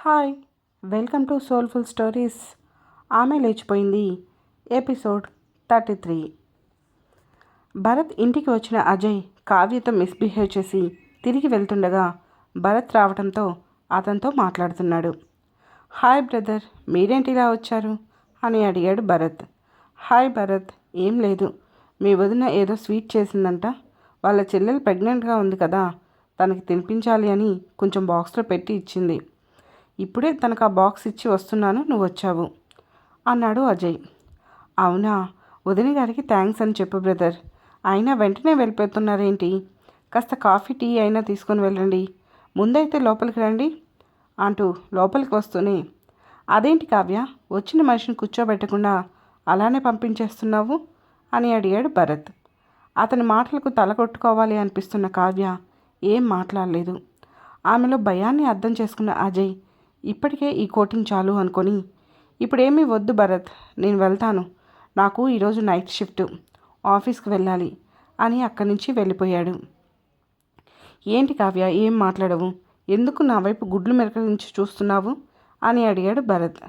Hi, welcome to soulful stories. ఆమె లేచిపోయింది episode 33. Bharat ఇంటికి వచ్చిన అజయ్ కావ్యతో మిస్బిహేవ్ చేసి తిరిగి వెళ్తుండగా భరత్ రావడంతో అతనితో మాట్లాడుతున్నాడు. హాయ్ బ్రదర్, మీరేంటి ఇలా వచ్చారు అని అడిగాడు భరత్. హాయ్ భరత్, ఏం లేదు, మీ వదిన ఏదో స్వీట్ చేసిందంట. వాళ్ళ చెల్లెలు ప్రెగ్నెంట్గా ఉంది కదా, తనకి తినిపించాలి అని కొంచెం బాక్స్లో పెట్టి ఇచ్చింది. ఇప్పుడే తనకు ఆ బాక్స్ ఇచ్చి వస్తున్నాను, నువ్వు వచ్చావు అన్నాడు అజయ్. అవునా, వదిన గారికి థ్యాంక్స్ అని చెప్పు బ్రదర్. అయినా వెంటనే వెళ్ళిపోతున్నారేంటి? కాస్త కాఫీ టీ అయినా తీసుకొని వెళ్ళండి, ముందైతే లోపలికి రండి అంటూ లోపలికి వస్తూనే, అదేంటి కావ్య, వచ్చిన మనిషిని కూర్చోబెట్టకుండా అలానే పంపించేస్తున్నావు అని అడిగాడు భరత్. అతని మాటలకు తల కొట్టుకోవాలి అనిపిస్తున్న కావ్య ఏం మాట్లాడలేదు. ఆమెలో భయాన్ని అర్థం చేసుకున్న అజయ్ ఇప్పటికే ఈ కోటింగ్ చాలు అనుకొని, ఇప్పుడేమీ వద్దు భరత్, నేను వెళ్తాను, నాకు ఈరోజు నైట్ షిఫ్ట్, ఆఫీస్కి వెళ్ళాలి అని అక్కడి నుంచి వెళ్ళిపోయాడు. ఏంటి కావ్య, ఏం మాట్లాడవు, ఎందుకు నా వైపు గుడ్లు మెరకల నుంచి చూస్తున్నావు అని అడిగాడు భరత్.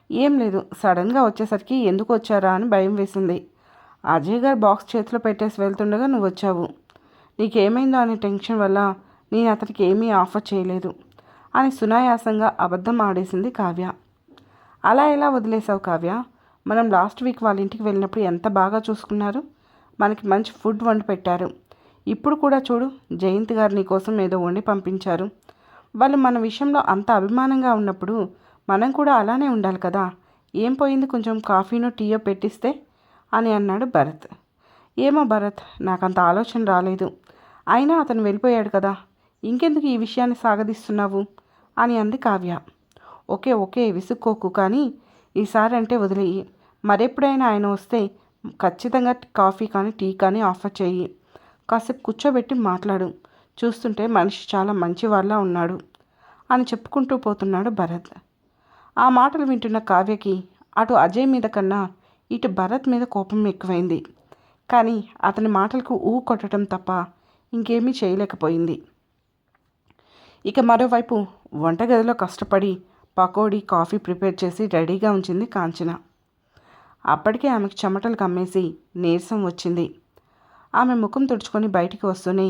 ఏం లేదు, సడన్గా వచ్చేసరికి ఎందుకు వచ్చారా అని భయం వేసింది. అజయ్ గారు బాక్స్ చేతిలో పెట్టేసి వెళ్తుండగా నువ్వు వచ్చావు. నీకేమైందో అనే టెన్షన్ వల్ల నేను అతనికి ఏమీ ఆఫర్ చేయలేదు అని సునాయాసంగా అబద్ధం ఆడేసింది కావ్య. అలా ఎలా వదిలేసావు కావ్య? మనం లాస్ట్ వీక్ వాళ్ళ ఇంటికి వెళ్ళినప్పుడు ఎంత బాగా చూసుకున్నారు, మనకి మంచి ఫుడ్ వండి పెట్టారు. ఇప్పుడు కూడా చూడు, జయంత్ గారు నీ కోసం ఏదో వండి పంపించారు. వాళ్ళు మన విషయంలో అంత అభిమానంగా ఉన్నప్పుడు మనం కూడా అలానే ఉండాలి కదా. ఏం పోయింది, కొంచెం కాఫీనో టీయో పెట్టిస్తే అని అన్నాడు భరత్. ఏమో భరత్, నాకంత ఆలోచన రాలేదు. అయినా అతను వెళ్ళిపోయాడు కదా, ఇంకెందుకు ఈ విషయాన్ని సాగదీస్తున్నావు అని అంది కావ్య. ఓకే ఓకే, విసుక్కోకు, కానీ ఈసారి అంటే వదిలేయి. మరెప్పుడైనా ఆయన వస్తే ఖచ్చితంగా కాఫీ కానీ టీ కానీ ఆఫర్ చేయి. కాసేపు కూర్చోబెట్టి మాట్లాడు, చూస్తుంటే మనిషి చాలా మంచివాళ్ళ ఉన్నాడు అని చెప్పుకుంటూ పోతున్నాడు భరత్. ఆ మాటలు వింటున్న కావ్యకి అటు అజయ్ మీద కన్నా ఇటు భరత్ మీద కోపం ఎక్కువైంది. కానీ అతని మాటలకు కొట్టడం తప్ప ఇంకేమీ చేయలేకపోయింది. ఇక మరోవైపు వంటగదిలో కష్టపడి పకోడీ కాఫీ ప్రిపేర్ చేసి రెడీగా ఉంచింది కాంచన. అప్పటికే ఆమెకు చెమటలు కమ్మేసి నీరసం వచ్చింది. ఆమె ముఖం తుడుచుకొని బయటికి వస్తూనే,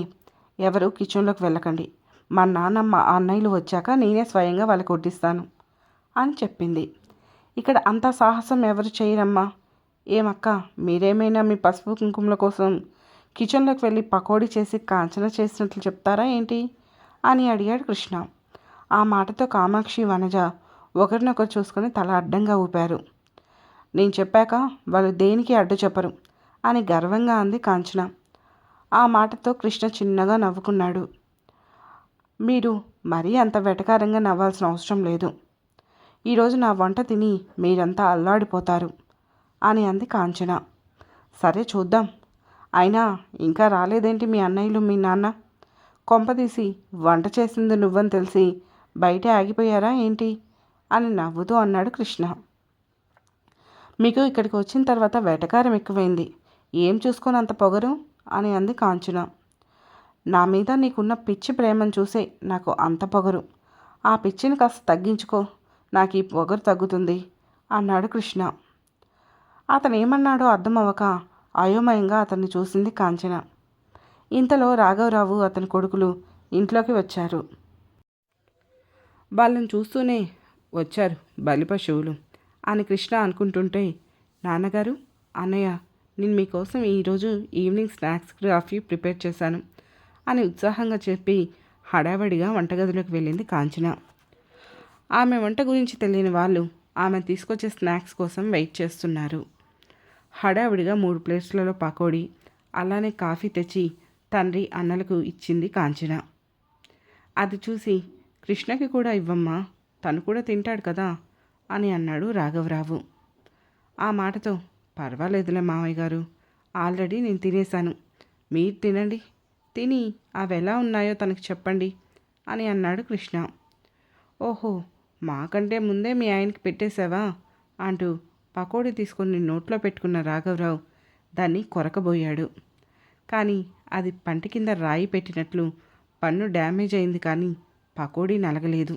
ఎవరు కిచెన్లోకి వెళ్ళకండి, మా నాన్న మా అన్నయ్యలు వచ్చాక నేనే స్వయంగా వాళ్ళకి వడ్డిస్తాను అని చెప్పింది. ఇక్కడ అంత సాహసం ఎవరు చేయరమ్మా. ఏమక్క, మీరేమైనా మీ పసుపు కుంకుమల కోసం కిచెన్లోకి వెళ్ళి పకోడీ చేసి కాంచన చేసినట్లు చెప్తారా ఏంటి అని అడిగాడు కృష్ణ. ఆ మాటతో కామాక్షి వనజ ఒకరినొకరు చూసుకొని తల అడ్డంగా ఊపారు. నేను చెప్పాక వాళ్ళు దేనికి అడ్డు చెప్పరు అని గర్వంగా అంది కాంచన. ఆ మాటతో కృష్ణ చిన్నగా నవ్వుకున్నాడు. మీరు మరీ అంత వెటకారంగా నవ్వాల్సిన అవసరం లేదు. ఈరోజు నా వంట తిని మీరంతా అల్లాడిపోతారు అని అంది కాంచన. సరే చూద్దాం. అయినా ఇంకా రాలేదేంటి మీ అన్నయ్యలు మీ నాన్న? కొంపదీసి వంట చేసింది నువ్వని తెలిసి బయటే ఆగిపోయారా ఏంటి అని నవ్వుతూ అన్నాడు కృష్ణ. మీకు ఇక్కడికి వచ్చిన తర్వాత వెటకారం ఎక్కువైంది, ఏం చూసుకొని అంత పొగరు అని అంది కాంచన. నా మీద నీకున్న పిచ్చి ప్రేమను చూసే నాకు అంత పొగరు. ఆ పిచ్చిని కాస్త తగ్గించుకో, నాకు ఈ పొగరు తగ్గుతుంది అన్నాడు కృష్ణ. అతను ఏమన్నాడో అర్థం అవ్వక అయోమయంగా అతన్ని చూసింది కాంచన. ఇంతలో రాఘవరావు అతని కొడుకులు ఇంట్లోకి వచ్చారు. వాళ్ళని చూస్తూనే, వచ్చారు బలిపశువులు అని కృష్ణ అనుకుంటుంటే, నాన్నగారు, అన్నయ్య, నేను మీకోసం ఈరోజు ఈవినింగ్ స్నాక్స్ కాఫీ ప్రిపేర్ చేశాను అని ఉత్సాహంగా చెప్పి హడావడిగా వంటగదిలోకి వెళ్ళింది కాంచన. ఆమె వంట గురించి తెలియని వాళ్ళు ఆమె తీసుకొచ్చే స్నాక్స్ కోసం వెయిట్ చేస్తున్నారు. హడావిడిగా 3 ప్లేట్స్లలో పకోడీ అలానే కాఫీ తెచ్చి తండ్రి అన్నలకు ఇచ్చింది కాంచన. అది చూసి, కృష్ణకి కూడా ఇవ్వమ్మా, తను కూడా తింటాడు కదా అని అన్నాడు రాఘవరావు. ఆ మాటతో, పర్వాలేదులే మామయ్య గారు, ఆల్రెడీ నేను తినేశాను, మీరు తినండి, తిని అవి ఎలా ఉన్నాయో తనకి చెప్పండి అని అన్నాడు కృష్ణ. ఓహో, మాకంటే ముందే మీ ఆయనకి పెట్టేశావా అంటూ పకోడీ తీసుకొని నోట్లో పెట్టుకున్న రాఘవరావు దాన్ని కొరకబోయాడు. కానీ అది పంటి కింద రాయి పెట్టినట్లు పన్ను డ్యామేజ్ అయింది, కానీ పకోడీ నలగలేదు.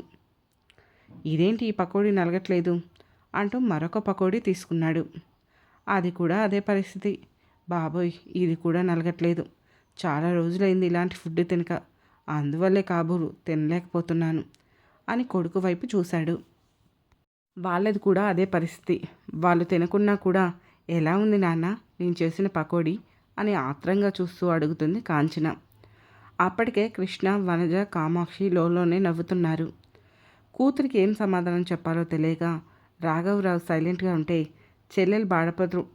ఇదేంటి ఈ పకోడీ నలగట్లేదు అంటూ మరొక పకోడీ తీసుకున్నాడు. అది కూడా అదే పరిస్థితి. బాబోయ్, ఇది కూడా నలగట్లేదు. చాలా రోజులైంది ఇలాంటి ఫుడ్ తినక. అందువల్లే కాబోలు తినలేకపోతున్నాను అని కొడుకు వైపు చూశాడు. వాళ్ళది కూడా అదే పరిస్థితి. వాళ్ళు తినకున్నా కూడా ఎలా ఉంది నాన్న నేను చేసిన పకోడీ అని ఆత్రంగా చూస్తూ అడుగుతుంది కాంచన. అప్పటికే కృష్ణ, వనజ, కామాక్షి లోలోనే నవ్వుతున్నారు. కూతురికి ఏం సమాధానం చెప్పాలో తెలియక రాఘవరావు సైలెంట్గా ఉంటే చెల్లెలు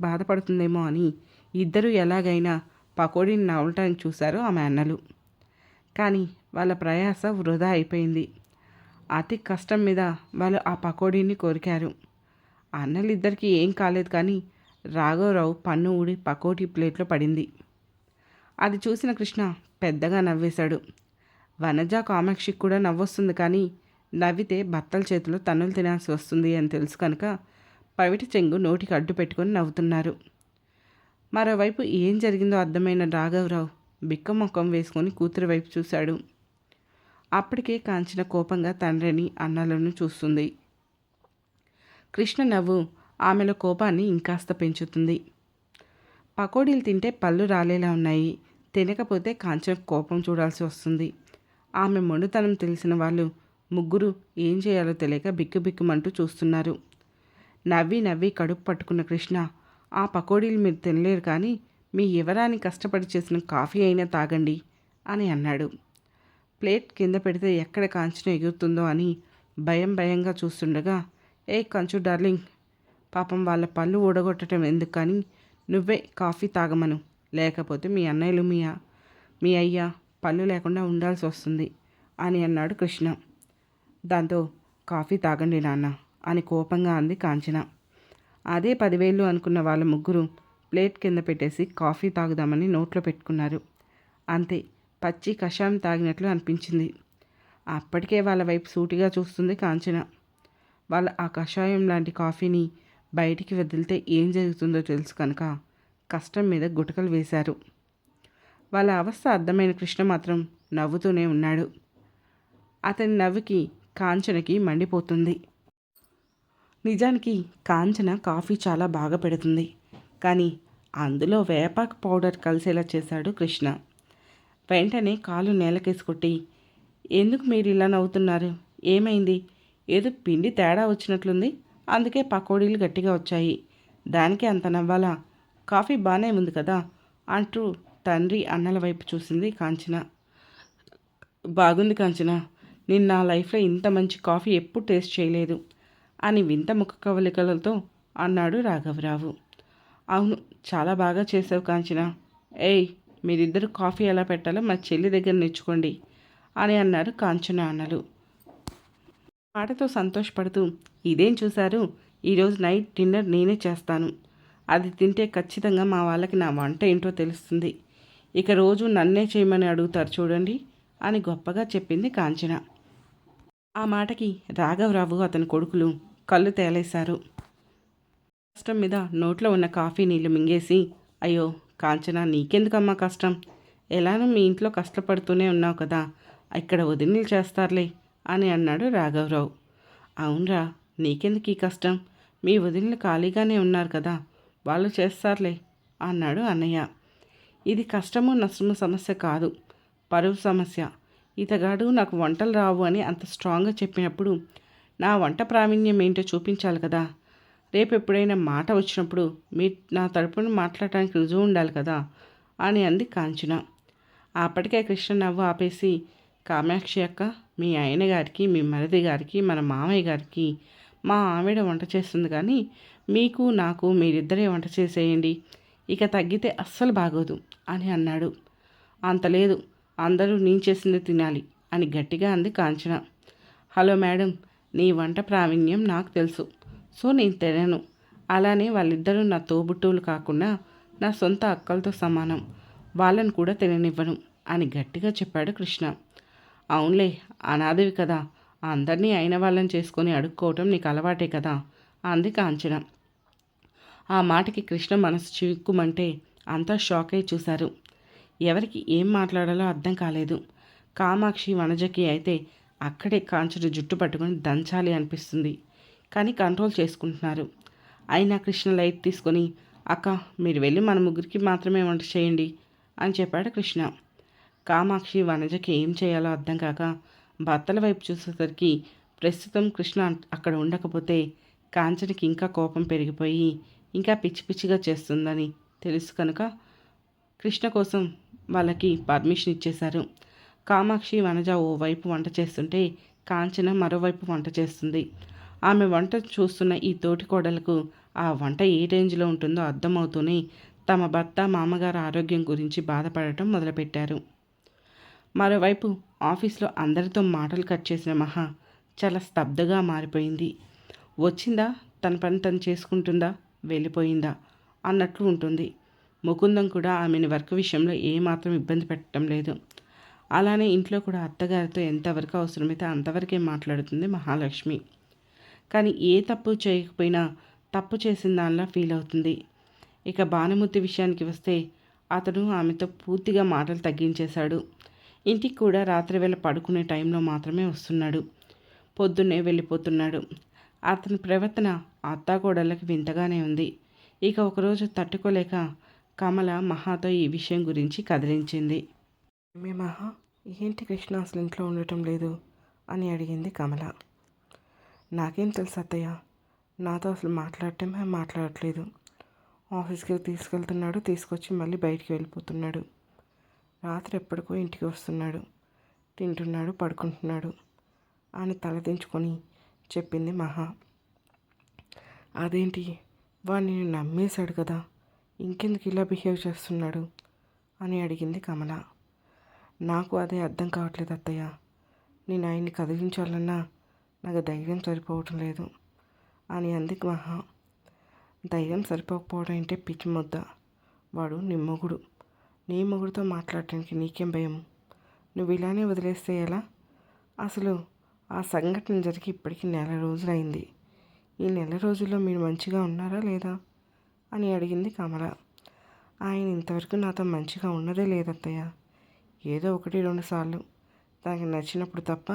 బాధపడుతుందేమో అని ఇద్దరూ ఎలాగైనా పకోడీని నవ్వటానికి చూశారు ఆమె అన్నలు. కానీ వాళ్ళ ప్రయాస వృధా అయిపోయింది. అతి కష్టం మీద వాళ్ళు ఆ పకోడీని కొరికారు. అన్నలిద్దరికీ ఏం కాలేదు, కానీ రాఘవరావు పన్ను ఊడి పకోడీ ప్లేట్లో పడింది. అది చూసిన కృష్ణ పెద్దగా నవ్వేశాడు. వనజ, కామాక్షికి కూడా నవ్వొస్తుంది, కానీ నవ్వితే బత్తల చేతిలో తన్నులు తినాల్సి వస్తుంది అని తెలుసు కనుక పవిటి చెంగు నోటికి అడ్డు పెట్టుకొని నవ్వుతున్నారు. మరోవైపు ఏం జరిగిందో అర్థమైన రాఘవరావు బిక్కమొక్కం వేసుకొని కూతురి వైపు చూశాడు. అప్పటికే కాంచిన కోపంగా తండ్రిని, అన్నలను చూస్తుంది. కృష్ణ నవ్వు ఆమెలో కోపాన్ని ఇంకాస్త పెంచుతుంది. పకోడీలు తింటే పళ్ళు రాలేలా ఉన్నాయి. తినకపోతే కాంచన కోపం చూడాల్సి వస్తుంది. ఆమె మొండుతనం తెలిసిన వాళ్ళు ముగ్గురు ఏం చేయాలో తెలియక బిక్కుబిక్కుమంటూ చూస్తున్నారు. నవ్వి నవ్వి కడుపు పట్టుకున్న కృష్ణ, ఆ పకోడీలు మీరు తినలేరు, కానీ మీ యువరాని కష్టపడి చేసిన కాఫీ అయినా తాగండి అని అన్నాడు. ప్లేట్ కింద పెడితే ఎక్కడ కాంచన ఎగురుతుందో అని భయంగా చూస్తుండగా, ఏ కంచు డార్లింగ్, పాపం వాళ్ళ పళ్ళు ఊడగొట్టడం ఎందుకు, కానీ నువ్వే కాఫీ తాగమను, లేకపోతే మీ అన్నయ్యలు మీ అయ్య పళ్ళు లేకుండా ఉండాల్సి వస్తుంది అని అన్నాడు కృష్ణ. దాంతో కాఫీ తాగండి నాన్న అని కోపంగా అంది కాంచన. అదే 10,000 అనుకున్న వాళ్ళ ముగ్గురు ప్లేట్ కింద పెట్టేసి కాఫీ తాగుదామని నోట్లో పెట్టుకున్నారు. అంతే, పచ్చి కషాయం తాగినట్లు అనిపించింది. అప్పటికే వాళ్ళ వైపు సూటిగా చూస్తుంది కాంచన. వాళ్ళ ఆ కషాయం లాంటి కాఫీని బయటికి వదిలితే ఏం జరుగుతుందో తెలుసు కనుక కష్టం మీద గుటకలు వేశారు. వాళ్ళ అవస్థ అర్థమైన కృష్ణ మాత్రం నవ్వుతూనే ఉన్నాడు. అతని నవ్వుకి కాంచనకి మండిపోతుంది. నిజానికి కాంచన కాఫీ చాలా బాగా పెడుతుంది, కానీ అందులో వేపాకు పౌడర్ కలిసేలా చేశాడు కృష్ణ. వెంటనే కాలు నేలకేసి కొట్టి, ఎందుకు మీరు ఇలా నవ్వుతున్నారు? ఏమైంది? ఏదో పిండి తేడా వచ్చినట్లుంది, అందుకే పకోడీలు గట్టిగా వచ్చాయి. దానికే అంత నవ్వాలా? కాఫీ బాగానే ఉంది కదా అంటూ తండ్రి, అన్నల వైపు చూసింది కాంచన. బాగుంది కాంచన, నేను నా లైఫ్లో ఇంత మంచి కాఫీ ఎప్పుడు టేస్ట్ చేయలేదు అని వింత ముఖ కవలికలతో అన్నాడు రాఘవరావు. అవును, చాలా బాగా చేసావు కాంచన. ఏయ్, మీరిద్దరు కాఫీ ఎలా పెట్టాలో మా చెల్లి దగ్గర నేర్చుకోండి అని అన్నారు కాంచన అన్నలు. మాటతో సంతోషపడుతూ, ఇదేం చూశారు, ఈరోజు నైట్ డిన్నర్ నేనే చేస్తాను. అది తింటే ఖచ్చితంగా మా వాళ్ళకి నా వంట ఏంటో తెలుస్తుంది. ఇక రోజు నన్నే చేయమని అడుగుతారు చూడండి అని గొప్పగా చెప్పింది కాంచన. ఆ మాటకి రాఘవరావు, అతని కొడుకులు కళ్ళు తేలేశారు. కష్టం మీద నోట్లో ఉన్న కాఫీ నీళ్లు మింగేసి, అయ్యో కాంచన, నీకెందుకమ్మా కష్టం? ఎలానో మీ ఇంట్లో కష్టపడుతూనే ఉన్నావు కదా, ఇక్కడ వదినలు చేస్తారులే అని అన్నాడు రాఘవరావు. అవునరా, నీకెందుకు ఈ కష్టం? మీ వదినలు ఖాళీగానే ఉన్నారు కదా, వాళ్ళు చేస్తారులే అన్నాడు అన్నయ్య. ఇది కష్టము నష్టము సమస్య కాదు, పరువు సమస్య. ఇతగాడు నాకు వంటలు రావు అని అంత స్ట్రాంగ్గా చెప్పినప్పుడు నా వంట ప్రావీణ్యం ఏంటో చూపించాలి కదా. రేపు ఎప్పుడైనా మాట వచ్చినప్పుడు నా తరపున మాట్లాడటానికి రుజువు ఉండాలి కదా అని అంది కాంచన. అప్పటికే కృష్ణ నవ్వు ఆపేసి, కామాక్షి అక్క, మీ ఆయన గారికి, మీ మరిది గారికి, మన మామయ్య గారికి మా ఆవిడ వంట చేస్తుంది, కానీ మీకు నాకు మీరిద్దరే వంట చేసేయండి, ఇక తగ్గితే అస్సలు బాగోదు అని అన్నాడు. అంత లేదు, అందరూ నేను చేసింది తినాలి అని గట్టిగా అంది కాంచన. హలో మేడం, నీ వంట ప్రావీణ్యం నాకు తెలుసు, సో నేను తినను. అలానే వాళ్ళిద్దరూ నా తోబుట్టువులు కాకుండా నా సొంత అక్కలతో సమానం, వాళ్ళని కూడా తిననివ్వను అని గట్టిగా చెప్పాడు కృష్ణ. అవునులే, అనాథవి కదా, అందరినీ అయిన వాళ్ళని చేసుకొని అడుక్కోవటం నీకు అలవాటే కదా అంది కాంచన. ఆ మాటకి కృష్ణ మనసు చిక్కుమంటే అంతా షాక్ అయి చూశారు. ఎవరికి ఏం మాట్లాడాలో అర్థం కాలేదు. కామాక్షి, వనజకి అయితే అక్కడే కాంచన జుట్టు పట్టుకొని దంచాలి అనిపిస్తుంది. కానీ కంట్రోల్ చేసుకుంటున్నారు. అయినా కృష్ణ లైట్ తీసుకొని, అక్క మీరు వెళ్ళి మన ముగ్గురికి మాత్రమే వంట చేయండి అని చెప్పాడు కృష్ణ. కామాక్షి వనజకి ఏం చేయాలో అర్థం కాక భర్తల వైపు చూసేసరికి ప్రస్తుతం కృష్ణ అక్కడ ఉండకపోతే కాంచనకి ఇంకా కోపం పెరిగిపోయి ఇంకా పిచ్చి పిచ్చిగా చేస్తుందని తెలుసు కనుక కృష్ణ కోసం వాళ్ళకి పర్మిషన్ ఇచ్చేశారు. కామాక్షి వనజ ఓవైపు వంట చేస్తుంటే కాంచన మరోవైపు వంట చేస్తుంది. ఆమె వంట చూస్తున్న ఈ తోటి కోడలకు ఆ వంట ఏ రేంజ్లో ఉంటుందో అర్థమవుతూనే తమ భర్త మామగారు ఆరోగ్యం గురించి బాధపడటం మొదలుపెట్టారు. మరోవైపు ఆఫీస్లో అందరితో మాటలు కట్ చేసిన మహా చాలా స్తబ్దుగా మారిపోయింది. వచ్చిందా, తన పని తను చేసుకుంటుందా, వెళ్ళిపోయిందా అన్నట్లు ఉంటుంది. ముకుందం కూడా ఆమెను వర్క్ విషయంలో ఏమాత్రం ఇబ్బంది పెట్టడం లేదు. అలానే ఇంట్లో కూడా అత్తగారితో ఎంతవరకు అవసరమైతే అంతవరకే మాట్లాడుతుంది మహాలక్ష్మి. కానీ ఏ తప్పు చేయకపోయినా తప్పు చేసిన దానిలా ఫీల్ అవుతుంది. ఇక భానుమూర్తి విషయానికి వస్తే అతడు ఆమెతో పూర్తిగా మాటలు తగ్గించేశాడు. ఇంటికి కూడా రాత్రివేళ పడుకునే టైంలో మాత్రమే వస్తున్నాడు. పొద్దున్నే వెళ్ళిపోతున్నాడు. అతని ప్రవర్తన అత్తాకోడళ్ళకి వింతగానే ఉంది. ఇక ఒకరోజు తట్టుకోలేక కమల మహాతో ఈ విషయం గురించి కదిలించింది. మీ మహా ఏంటి కృష్ణ అసలు ఇంట్లో ఉండటం లేదు అని అడిగింది కమల. నాకేం తెలుసు అత్తయ్య, నాతో అసలు మాట్లాడట్లేదు. ఆఫీస్కి తీసుకెళ్తున్నాడు, తీసుకొచ్చి మళ్ళీ బయటికి వెళ్ళిపోతున్నాడు. రాత్రి ఎప్పటికో ఇంటికి వస్తున్నాడు, తింటున్నాడు, పడుకుంటున్నాడు అని తలదించుకొని చెప్పింది మహా. అదేంటి, వాడిని నమ్మేశాడు కదా, ఇంకెందుకు ఇలా బిహేవ్ చేస్తున్నాడు అని అడిగింది కమల. నాకు అదే అర్థం కావట్లేదు అత్తయ్య. నేను ఆయన్ని కదిలించాలన్నా నాకు ధైర్యం సరిపోవటం లేదు అని అంది మహా. ధైర్యం సరిపోకపోవడం అంటే పిచ్చి ముద్ద. వాడు నీ మొగుడు. నీ మొగుడుతో మాట్లాడటానికి నీకేం భయం? నువ్వు ఇలానే వదిలేస్తే ఎలా? అసలు ఆ సంఘటన జరిగి ఇప్పటికీ 1 రోజులైంది. ఈ 1 రోజుల్లో మీరు మంచిగా ఉన్నారా లేదా అని అడిగింది కమల. ఆయన ఇంతవరకు నాతో మంచిగా ఉన్నదే లేదత్తయ్య. ఏదో 1-2 సార్లు తనకి నచ్చినప్పుడు తప్ప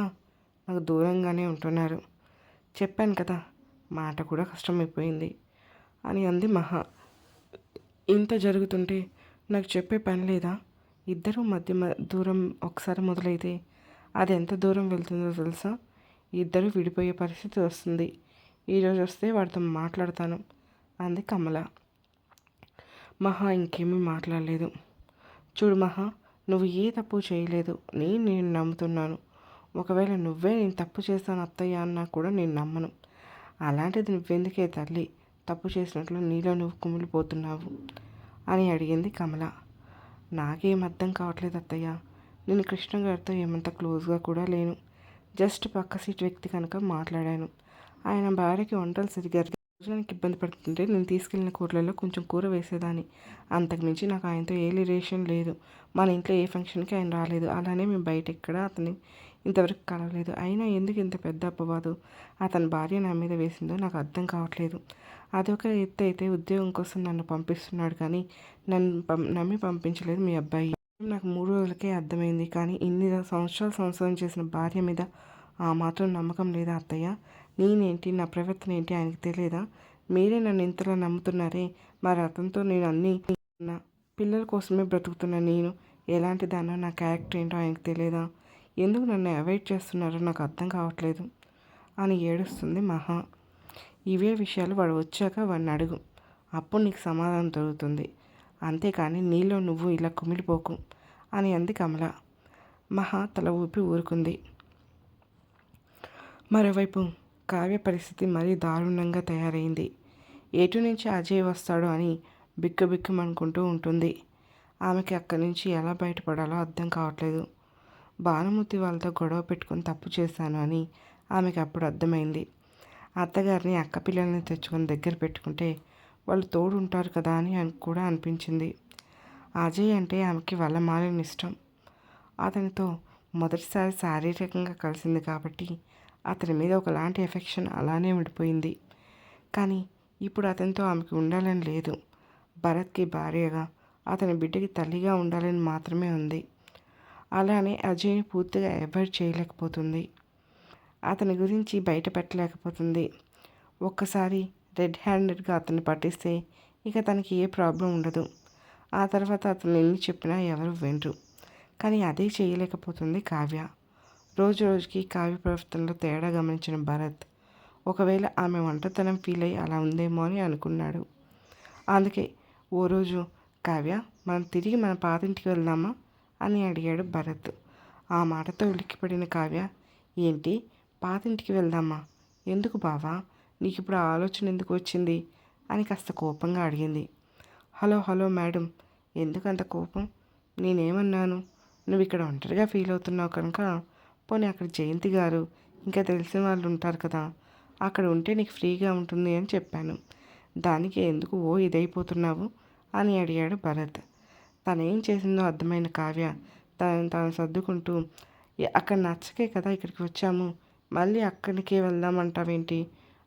నాకు దూరంగానే ఉంటున్నారు. చెప్పాను కదా, మాట కూడా కష్టమైపోయింది అని అంది మహా. ఇంత జరుగుతుంటే నాకు చెప్పే పని లేదా? ఇద్దరు మధ్య దూరం ఒకసారి మొదలైతే అది ఎంత దూరం వెళ్తుందో తెలుసా? ఇద్దరు విడిపోయే పరిస్థితి వస్తుంది. ఈరోజు వస్తే వాడితో మాట్లాడతాను అంది కమల. మహా ఇంకేమీ మాట్లాడలేదు. చూడు మహా, నువ్వు ఏ తప్పు చేయలేదు. నేను నమ్ముతున్నాను. ఒకవేళ నువ్వే నేను తప్పు చేస్తాను అత్తయ్య అన్నా కూడా నేను నమ్మను. అలాంటిది నువ్వెందుకే తల్లి తప్పు చేసినట్లు నీలో నువ్వు కుమిలిపోతున్నావు అని అడిగింది కమల. నాకేం అర్థం కావట్లేదు అత్తయ్య. నేను కృష్ణ గారితో ఏమంత క్లోజ్గా కూడా లేను. జస్ట్ పక్క సీట్ వ్యక్తి కనుక మాట్లాడాను. ఆయన భార్యకి వంటలు సరిగ్గా భోజనానికి ఇబ్బంది పడుతుంటే నేను తీసుకెళ్లిన కూరలలో కొంచెం కూర వేసేదాన్ని. అంతకుమించి నాకు ఆయనతో ఏ రిలేషన్ లేదు. మన ఇంట్లో ఏ ఫంక్షన్కి ఆయన రాలేదు. అలానే మేము బయట ఎక్కడ అతని ఇంతవరకు కలవలేదు. అయినా ఎందుకు ఇంత పెద్ద అపవాదు అతని భార్య నా మీద వేసిందో నాకు అర్థం కావట్లేదు. అదొక ఎత్తు అయితే ఉద్యోగం కోసం నన్ను పంపిస్తున్నాడు కానీ నన్ను నమ్మి పంపించలేదు మీ అబ్బాయి. నాకు 3 రోజులకే అర్థమైంది. కానీ ఇన్ని సంవత్సరాలు సంసారం చేసిన భార్య మీద ఆ మాత్రం నమ్మకం లేదా అత్తయ్య? నేనేంటి, నా ప్రవర్తన ఏంటి ఆయనకి తెలియదా? మీరే నన్ను ఇంతలా నమ్ముతున్నారే, మరి అతనితో నేను అన్నీ నా పిల్లల కోసమే బ్రతుకుతున్నా. నేను ఎలాంటి దానో, నా క్యారెక్టర్ ఏంటో ఆయనకి తెలియదా? ఎందుకు నన్ను అవాయిడ్ చేస్తున్నారో నాకు అర్థం కావట్లేదు అని ఏడుస్తుంది మహా. ఇవే విషయాలు వాడు వచ్చాక వాడిని అడుగు, అప్పుడు నీకు సమాధానం దొరుకుతుంది. అంతేకాని నీలో నువ్వు ఇలా కుమిలిపోకు అని అంది కమల. మహా తల ఊపి ఊరుకుంది. మరోవైపు కావ్య పరిస్థితి మరీ దారుణంగా తయారైంది. ఎటు నుంచి అజయ్ వస్తాడో అని బిక్కుబిక్కుమనుకుంటూ ఉంటుంది. ఆమెకి అక్కడి నుంచి ఎలా బయటపడాలో అర్థం కావట్లేదు. భానుమూర్తి వాళ్ళతో గొడవ పెట్టుకొని తప్పు చేశాను అని ఆమెకి అప్పుడు అర్థమైంది. అత్తగారిని అక్క పిల్లల్ని తెచ్చుకొని దగ్గర పెట్టుకుంటే వాళ్ళు తోడు ఉంటారు కదా అని కూడా అనిపించింది. అజయ్ అంటే ఆమెకి వల్లమాలిన ఇష్టం. అతనితో మొదటిసారి శారీరకంగా కలిసింది కాబట్టి అతని మీద ఒకలాంటి ఎఫెక్షన్ అలానే ఉండిపోయింది. కానీ ఇప్పుడు అతనితో ఆమెకి ఉండాలని లేదు. భరత్కి భార్యగా, అతని బిడ్డకి తల్లిగా ఉండాలని మాత్రమే ఉంది. అలానే అజయ్ని పూర్తిగా అవాయిడ్ చేయలేకపోతుంది. అతని గురించి బయట పెట్టలేకపోతుంది. ఒక్కసారి రెడ్ హ్యాండెడ్గా అతన్ని పట్టిస్తే ఇక తనకి ఏ ప్రాబ్లం ఉండదు. ఆ తర్వాత అతను ఎన్ని చెప్పినా ఎవరు వినరు. కానీ అదే చేయలేకపోతుంది కావ్య. రోజు రోజుకి కావ్య ప్రవర్తనలో తేడా గమనించిన భరత్ ఒకవేళ ఆమె ఒంటరితనం ఫీల్ అయ్యి అలా ఉందేమో అని అనుకున్నాడు. అందుకే ఓ రోజు, కావ్య, మనం తిరిగి మన పాతింటికి వెళ్దామా అని అడిగాడు భరత్. ఆ మాటతో ఉలిక్కిపడిన కావ్య, ఏంటి పాతింటికి వెళ్దామా? ఎందుకు బావా? నీకు ఇప్పుడు ఆ ఆలోచన ఎందుకు వచ్చింది అని కాస్త కోపంగా అడిగింది. హలో హలో మేడం, ఎందుకు అంత కోపం? నేనేమన్నాను? నువ్వు ఇక్కడ ఒంటరిగా ఫీల్ అవుతున్నావు కనుక పోనీ అక్కడ జయంతి గారు ఇంకా తెలిసిన వాళ్ళు ఉంటారు కదా, అక్కడ ఉంటే నీకు ఫ్రీగా ఉంటుంది అని చెప్పాను. దానికి ఎందుకు ఇదైపోతున్నావు అని అడిగాడు భరత్. తనేం చేసిందో అర్థమైన కావ్య తాను సర్దుకుంటూ, అక్కడ నచ్చకే కదా ఇక్కడికి వచ్చాము, మళ్ళీ అక్కడికే వెళ్దామంటావేంటి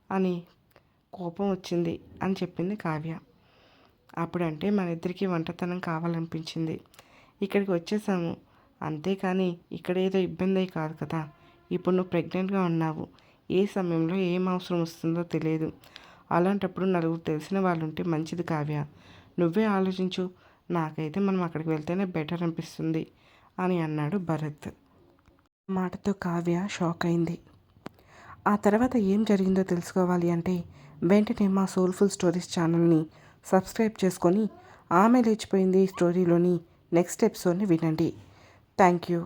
అని కోపం వచ్చింది అని చెప్పింది కావ్య. అప్పుడంటే మన ఇద్దరికీ ఒంటరితనం కావాలనిపించింది. ఇక్కడికి వచ్చేసాము అంతేకాని ఇక్కడేదో ఇబ్బంది కాదు కదా. ఇప్పుడు నువ్వు ప్రెగ్నెంట్గా ఉన్నావు. ఏ సమయంలో ఏం అవసరం వస్తుందో తెలియదు. అలాంటప్పుడు నలుగురు తెలిసిన వాళ్ళు ఉంటే మంచిది కావ్య. నువ్వే ఆలోచించు. నాకైతే మనం అక్కడికి వెళ్తేనే బెటర్ అనిపిస్తుంది అని అన్నాడు భరత్. మాటతో కావ్య షాక్ అయింది. ఆ తర్వాత ఏం జరిగిందో తెలుసుకోవాలి అంటే వెంటనే మా సోల్ఫుల్ స్టోరీస్ ఛానల్ని సబ్స్క్రైబ్ చేసుకొని ఆమె లేచిపోయింది స్టోరీలోని నెక్స్ట్ ఎపిసోడ్ని వినండి. Thank you.